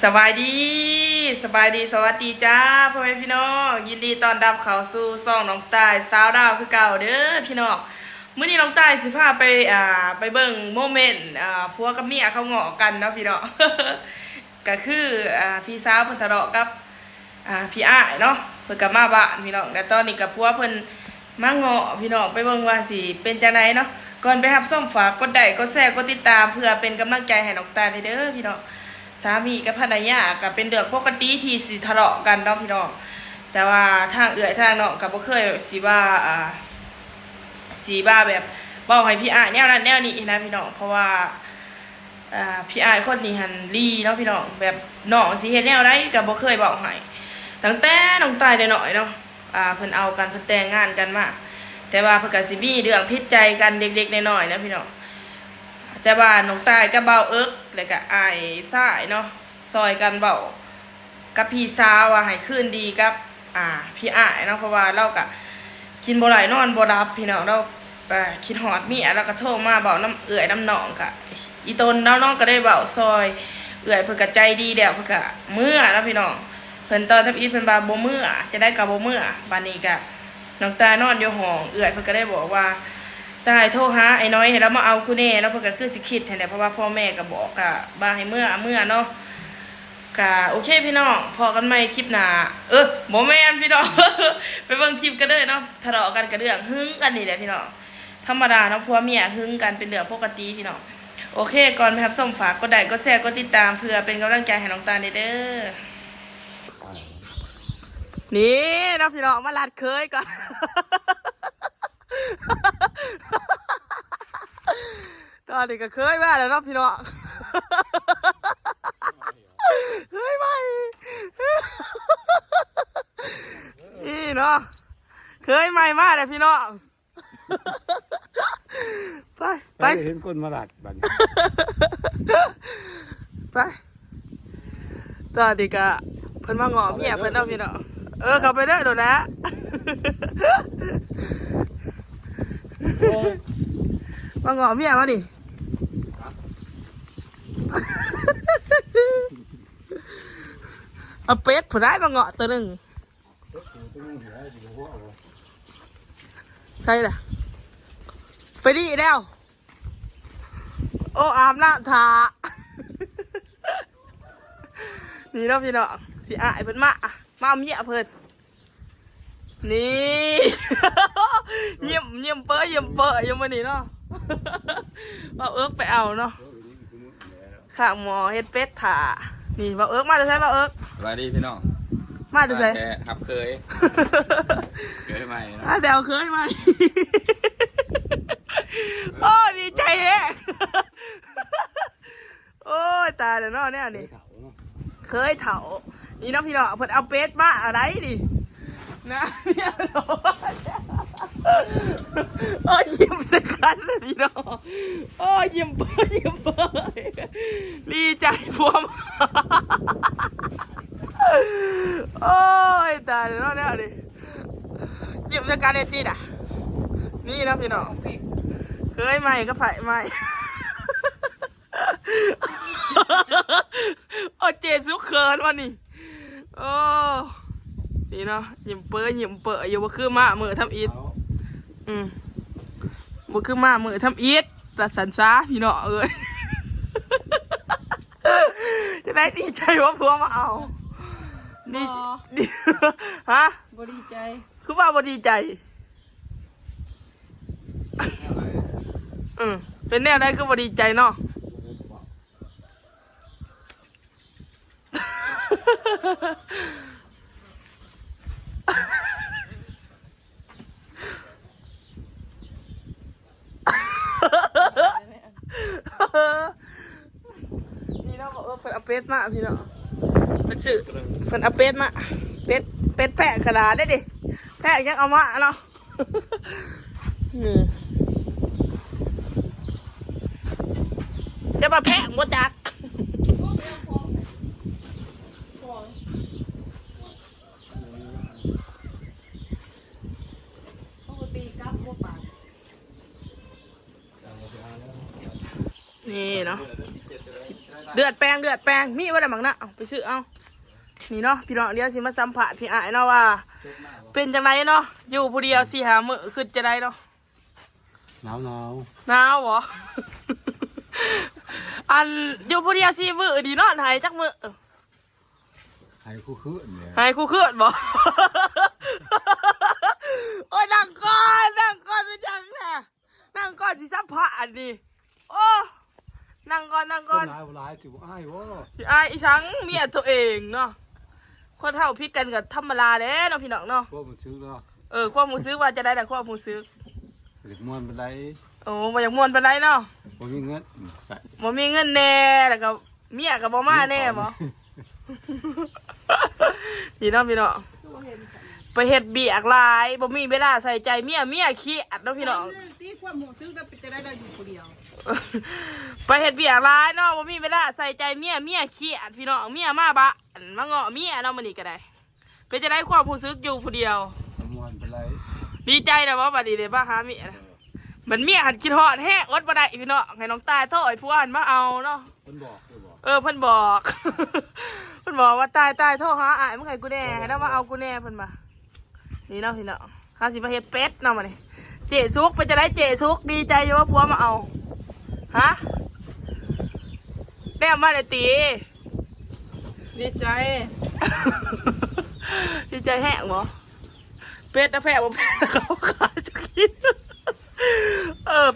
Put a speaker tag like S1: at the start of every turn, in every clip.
S1: สบายดีสบายดีสวัสดีจ้าพ่อแม่พี่น้องยินดีต้อนรับเข้าสู่ซ่องน้องตายสาวดาวคือเก่าเด้อพี่น้องมื้อนี้น้องตายสิพาไปเบิ่งโมเมนต์ผัวกับเมียเขาเงาะกันเนาะพี่น้อง ก็คือพี่สาวเพิ่นทะเลาะกับพี่อ้ายเนาะเพิ่นก็มาบ้านพี่น้องแต่ตอนนี้กับผัวเพิ่นมาเงาะพี่น้องไปเบิ่งว่าสิเป็นจังไดเนาะก่อนไปรับส้มฝากกดไลค์กดแชร์กดติดตามเพื่อเป็นกำลังใจให้น้องตายเด้อพี่น้อง สามีกับภรรยาก็เป็นเรื่องปกติที่สิทะเลาะกันเนาะพี่น้องแต่ว่าทางเอื้อยทางน้องก็บ่เคยสิว่าแบบบอกให้พี่อ้ายแนวนั้นแนวนี้นะพี่น้องเพราะว่าพี่อ้ายคนนี้หันลีเนาะพี่น้องแบบน้องสิเฮ็ดแนวใดก็บ่เคยบอกให้ตั้งแต่น้องตายได้น้อยเนาะเพิ่นเอากันเพิ่นแต่งงานกันมาแต่ว่าเพิ่นก็สิมีเรื่องผิดใจกันเด็กๆน้อยๆนะพี่น้องแต่ว่าน้องตายกับเบาเอิกแล้วก็อ้ายซ้ายเนาะซอยกันเบากับพี่สาวว่าให้คืนดีกับพี่อ้ายเนาะเพราะว่าเราก็กินบ่หลายนอนบ่รับพี่น้องเราคิดฮอดเมียแล้วก็โทรมาเบาน้ำเอื้อยน้ำน้องก็อีตนแล้วน้องก็ได้เบาซอยเอื้อยเพิ่นก็ใจดีแล้วเพิ่นก็เมื่อแล้วพี่น้องเพิ่นตอนทับอีเพิ่นบ่เมื่อจะได้ก็บ่เมื่อบัดนี้ก็น้องตานอนอยู่ห้องเอื้อยเพิ่นก็ได้บอกว่าตายโทรหาไอ้น้อยให้เรามาเอากูแน่แล้วเพิ่นก็คือสิคิดแท้ๆเพราะว่าพ่อแม่ก็บอกก็บ่ให้เมื่อเนาะก็โอเคพี่น้องพอกันใหม่คลิปหน้าบ่แม่นพี่น้อง ไปเบิ่งคลิปกันเด้อเนาะทะเลาะกันก็เรื่องหึงกันนี่แหละพี่น้องธรรมดาเนาะผัวเมียหึงกันเป็นเรื่องปกติพี่น้องโอเคก่อนไปรับชมฝากกดไลค์กดแชร์กดติดตามเพื่อเป็นกำลังใจให้น้องตาลเด้อนี่เนาะพี่น้องมาลัดเคยก่อน ตอนนี้ก็เคยมาแล้วเนาะพี่น้อง เคยไหม นี่เนาะเคยไหมมาเลยพี่น้อง ไป
S2: เห็นคนมาหลัดบัด
S1: ไปตอนนี้ก็เพิ่นมาง้อเมียเพิ่นเนาะพี่น้องเข้าไปเด้อโดนแล้วมาง้อเมียมาดิเอาเป็ดผู้ได้มาง้อตัวหนึงใช่ล่ะไปดิแล้วโอ้อาบน้ำทา นี่เนาะพี่น้องพี่อ้ายเพิ่นมาเอาเมียเพิ่นนี่ เยี่ยมเป้อยังมานี่เนาะ ว่าไปเอาเนาะข้างหมอเฮ็ดเป็ดถ่านี่ว่ามาจะใช่ว่า
S2: สวัสดีพี่น้อง
S1: มาจะใช่
S2: ครับเคยใหม่นะ
S1: เดี๋ยวเคยมา โอ้ดีใจแฮะ โอ้ยตายแล้วเนาะเนี่ยนี่เคยเถานี่น้องพี่น้องเพิ่นเอาเป็ดมาอะไรดินะเนี่ยโอ้ยิ้มสักคันเลยพี่น้องโอ้ยิ้มเปิดดีใจพวมโอ้ยตายแล้วเนี่ยดิยิ้มสักคันเอติดอ่ะนี่นะพี่น้องเคยไหมก็ไฟไหม โอ้เจสุเคินวะนี่โอ้นี่เนาะยิ้มเปื่อยอยู่บ่คือมามือทำอิฐบ่คือมามือทำอิฐแต่สันซาพี่เนาะเอ้ย จะได้ดีใจว่าพวกมาเอาดีฮะบ่ดีใจคือว่าบ่ดีใจเป็นแนวได้ก็บ่ดีใจเนาะ นี่เนาะบอกเพิ่นเอาเป็ดมาพี่เนาะเพิ่นซื้อเพิ่นเอาเป็ดมาเป็ดแพะขนาดได้ดิแพะยังเอามาเนาะจะมาแพะหมดจักนี่เนาะ เดือดแปลงมีว่าได้บังนะเอาไปซื้อเอานี่เนาะพี่น้องเดี๋ยวสิมาสัมผัสพี่อ้ายเนาะว่า เป็นจังไรเนาะอยู่ผู้เดียวสิหามื้อขึ้นจะได้เนาะ
S2: หนาว
S1: หนาวเหรอ อันอยู่ผู้เดียวสิมื้อดีเนาะหายจักมื้อ
S2: หายคู่คืนเนี่ย
S1: หายคู่คืนบ่ โอ้ยนั่งก่อนไปจังแน่นั่งก่อนสิสัมผัสอันนี้โอ้นั่งก่อน
S3: คนหลายสิบ่อ้ายวะ
S1: อายอีช้างเมียตัวเองเนาะคนเท่าพิษกันกับธรรมดาเด้เนาะพี่น้องเนาะ
S3: พวกมันซื้อเนาะ
S1: ความหมูซื้อว่าจะได้แต่ความหมูซื้อ
S3: เด็กมวนเป็นไร
S1: โอ้บ่อยากม่วนปานใดเนาะ
S3: บ่มีเงิน
S1: บ่มีเงินแน่แล้วก็เมียก็บ่มาแน่บ่ พี่น้องไปเฮ็ดเบียกหลายบ่มีเวลาใส่ใจเมียขี้อัดเนาะพี่น้อง
S4: ตีความหมูซื้อแล้วจะได้อยู่คนเดียว
S1: ไปเฮ็ดเบียกหลายเนาะบ่มีเวลาใส่ใจเมียขี้อัดพี่น้องเมียมาบะมาเงาะเมียเนาะมื้อนี้ก็ได้เป็นจะได้ความรู้สึกอยู่ผู้เดียว
S3: มวนเป็นไร
S1: ดีใจนะว่าบัดนี้ได้มาหาเมียนะมันเมียหันคิดฮอดแฮะอดบ่ได้พี่น้องให้น้องตายโทษไอ้ผู้หันมาเอาเนาะ
S3: เพิ่นบอก
S1: เพิ่นบอก เพิ่นบอกว่าตายโทษหาอ้ายมึงให้กูแน่ให้เรามาเอากูแน่เพิ่นมานี่เนาะพี่น้องหาสิมาเฮ็ดเป็ดเนาะมื้อนี้เจซุกเป็นจะได้เจซุกดีใจอยู่ว่าผัวมาเอาฮะแม่มาเลยตี
S4: ดีใจ
S1: ดีใจแห้งบ่เป็ดนะแพ้บ่แพ้เขาขายจะกิน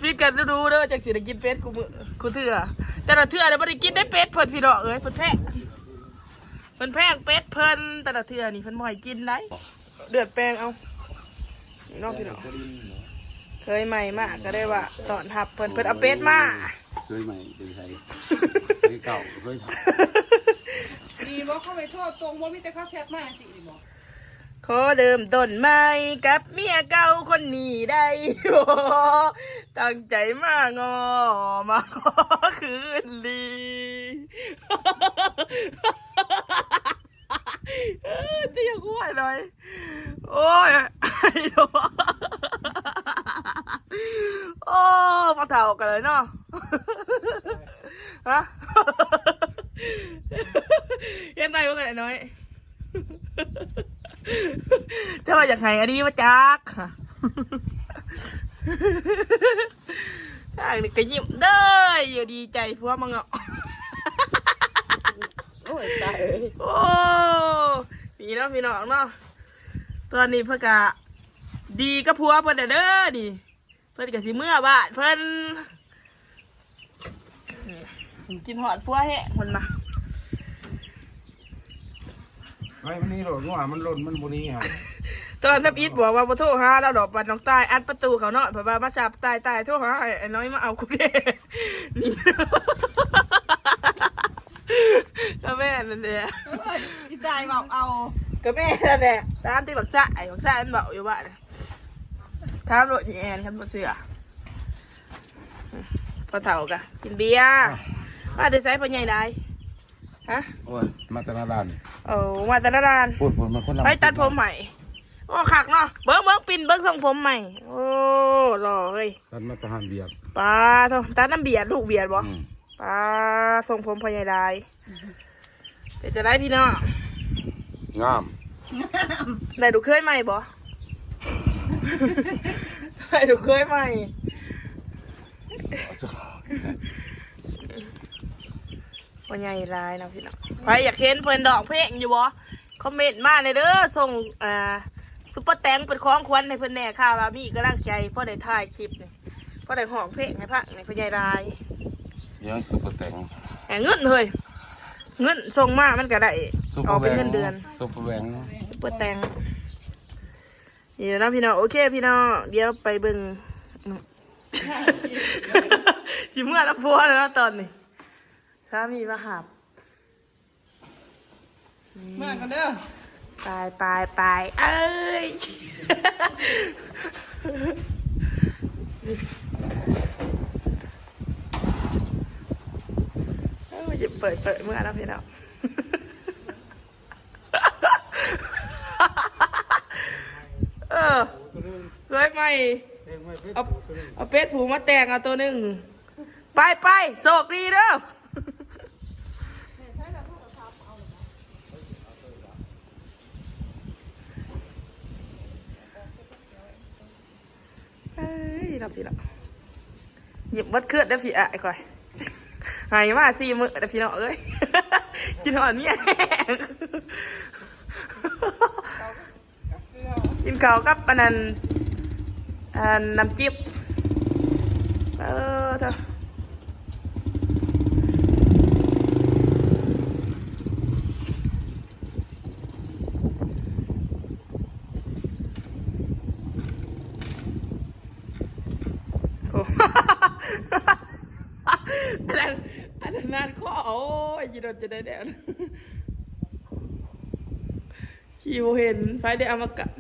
S1: พี่กันดูเด้อจักสิได้กินเป็ดกูเถื่อแต่ละเถื่อเนี่ยบ่ได้กินได้เป็ดเพิ่นพี่น้องเอ้ยเพิ่นแพงเป็ดเพิ่นแต่ละเถื่อนี่เพิ่นบ่ให้กินได้เดือดแปลงเอานี่น้องพี่น้องเคยใหม่มากก็ได้ว่าตอนทับเพิ่นเอาเป็ดมา
S2: เคยใหม่เป็นไทยเคยเก่าเคย
S4: ดีบอกเข้าไปโทษตรงว่ามีแต่ข้าวแซ่บมากสิดีบอก
S1: ขอเดิมต้นใหม่กับเมียเก่าคนนี้ได้บ่ตั้งใจมางอมาขอคืนดีเตี้ยกล้วยหน่อยโอ้ยโอ้มาเท่ากันเลยเนาะฮะยังไงวะกันน้อยถ้าว่าอยากให้อันนี้มาจักค่ะถ้าอันนี้ก็ยิ้มเด้ออยู่ดีใจพวกมึงอ่ะโอ้ยตายโอ้พี่น้องเนาะตอนนี้เพื่อกะดีกับพัวเพิ่นเด้อดิเพิ่นกะสิเมื่อบ้านเพิ่นกินหอดพัวแห้งคนมา
S3: ไอ้มันนี่หล่นว่ามันหล่นมันบ่นี้ฮะ
S1: ตอนทับอิดบอกว่าบ่โทรหาเราดอกปัดน้องตายอัดประตูเขาเนาะเพราะว่ามาจับตายโทรหาไอ้น้อยมาเอากูเด้นี่ก็แม่นั่นแหละ
S4: ดีใจบอกเอา
S1: ก็แม่นั่นแหละตามที่บักซ่ามันบอกอยู่ว่าถามรถอีแอนคันบ่เชื่อพอเฒ่ากะกินเบียร์มาแต่ไสพ่อใหญ่ได้ฮะ
S3: โอ้ยมาแต่ละร้าน
S1: โอ้มาแต่ละร้าน
S3: พูดมันคนละ
S1: ไปตัดผมใหม่โอ้ขักเนาะเบิ้งปิ่นเบิ้งทรงผมใหม่โอ้หล่อเฮ้ย
S3: ตันมาตะหันเบียด
S1: ปลาทองตาน้ำเบียดลูกเบียดบ่ปลาทรงผมพญายได้เดี๋ยวจะได้พี่น้อง
S3: งาม
S1: ได้ดูเคยใหม่บ่ ได้ดูเคยใหม่พญายได้นะพี่น้องใครอยากเห็นเพิ่นดอกเพลงอยู่บ่คอมเมนต์มาเลยเด้อส่งซุปเปอร์แตงเป็นของขวัญให้เพิ่นแน่ค่ะว่ามีกำลังใจพอได้ถ่ายคลิปนี่พอได้ห้องเพลงให้พักในพญายได้
S3: ยังซุปเปอร์แตง
S1: เงินเฮ้ยเงินส่งมามันก็ได้ออกเป็นเงินเดือน
S3: ซุปเปอร์แวง
S1: เปิดแตงนี่นะพี่น้องโอเคพี่น้องเดี๋ยวไปเบิ่งสิเมื่อแล้วพัวแล้วตอนนี้สามีมาหาบ
S4: เมื่อกันเด้อ
S1: ไปเอ้ยจะเปิดเมื่อแล้วพี่น้องเคยไหมเอาเป็ดผูมาแตงเอาตัวหนึ่งไปโชคดีเด้อ พี่น้องหยิบวัดเคลื่อนได้พี่อ่ะก่อยหายมา4 มื้อได้พี่น้องเอ้ย กินหอนเนี่ยกินข้าวกับอันนั้นน้ำจิ้มเถอะโอ้ อันนั้นนานข้อโอ้ยยีโดนจะได้แดดขี่โบเห็นไฟได้เอามากัด